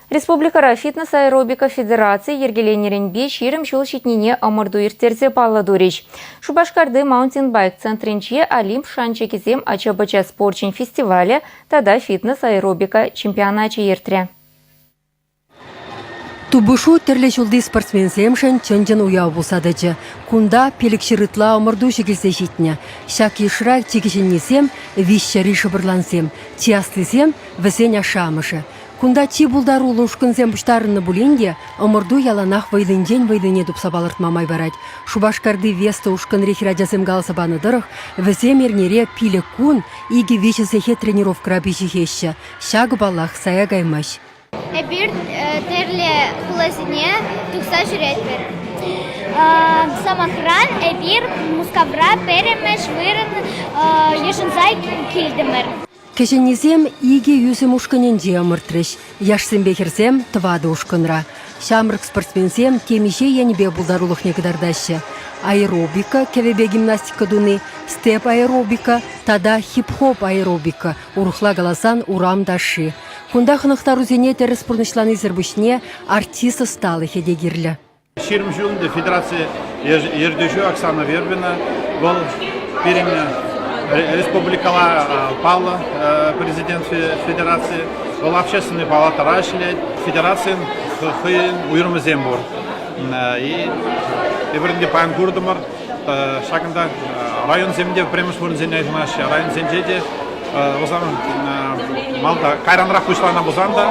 Республикара фитнес-аэробика федерации ергеленеренбе ширим жол шитнине амырду иртерзе палладурич. Шубашкарды маунтинбайк центринче Олимп шанчекизем ача-бача спорчин фестивале тада фитнес-аэробика чемпионачы ертре. Тубышу терле жолды спортсменсемшен чынжын уяу болсадычы. Кунда пелікшірітла омырду шекілсе житне. Шак ешрай чекешіннесем, вишшері шыбырлансем. Тияслысем, весен ашамышы. Кунда чи булдар улушкынсем бұштарыны бұленде, омырду яланақ вайдынден вайдыне дұпса балыртмамай барад. Шубашкарды весті ушкын рехирадясем галсабаны дырық, весем ернере пилі кун, иги вешесехе тренировкра бешехеші. Шак балах сая гаймаш. Bir terle kulazine tuksa жүретпер. Самохран bir мускавра перемеш вырын ешінзай келдімір. Кешеннесем иге юсем ушканенде амыртрыш. Яшсем бехерсем твады ушканра. Шамрык спортсменсем темеше янебе булдарулық некадардашы. Аэробика, кевебе гимнастика дуны, степ аэробика, тада хип-хоп аэробика. Урухла галасан урам даши. Кунда хынықтар үзене тәрі спорнышланы зірбішне артисты сталы хедегерлі. Ширим жылында федерация ердежу Оксана Вербина был перемен республикала Павла, президент федерации, был общественный палата Рашли, федерация уйрымызем бар. И бірінде паян көрдімір, шақында район земде премьер бұрынзене жынаш, район земде малда кайранрақ көшлана бұзанда,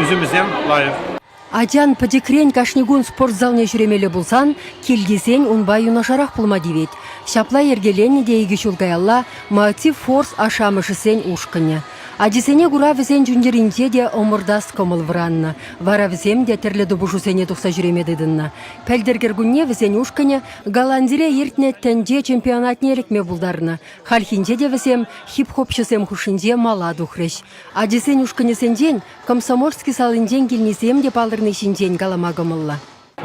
үзімізден лайық. Адян падекрен кашнигун спортзалне жүремелі болсан, келгесен унбай юнашарақ пулма девет. Шапла ергелені дейгі шулгаялла Мотив Форс ашамышысен ушкыне. Адисене гура візен жүндерінде де омырдас комыл вранны. Вара візем де тірлі дұбышусене тұқса жүремедідінна. Пәлдергергунне візен ушкыне Голландире ертіне тәнде чемпионатне рекме бұлдарны. Халхинде де візем хип-хопшысем хушинде мала дұхрыш. Адисен ушкынесенден комсомольский салынден келнесем де палырны шинден галама гымылла.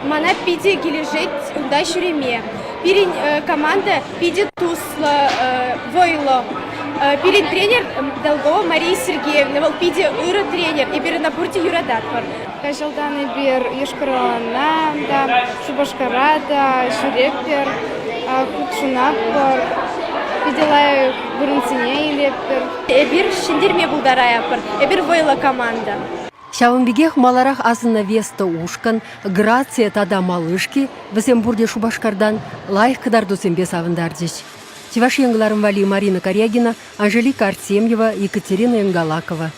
Мана пиде кележет унда жүреме. Пирин команда пиде тусло, войло. Пирин тренер Долгова Мария Сергеевна, Волпиде Ура тренер, и бир на бурте Юрадат бар. Кажалданы бир Ешкаралана, да, Шубашкарада, Шуреппер, Кукшунак бар, Пиделай Бурынцине илеппер. Бир шиндерме булдарая бар, бир войла команда. Шауынбегех маларах азына весті ушкан, Грация тада малышки, візем бурде Шубашкардан лайық кыдар досембе савындардыш. Чеваш еңгіларым вали Марина Корягина, Анжелика Артемьева, Екатерина Янгалакова.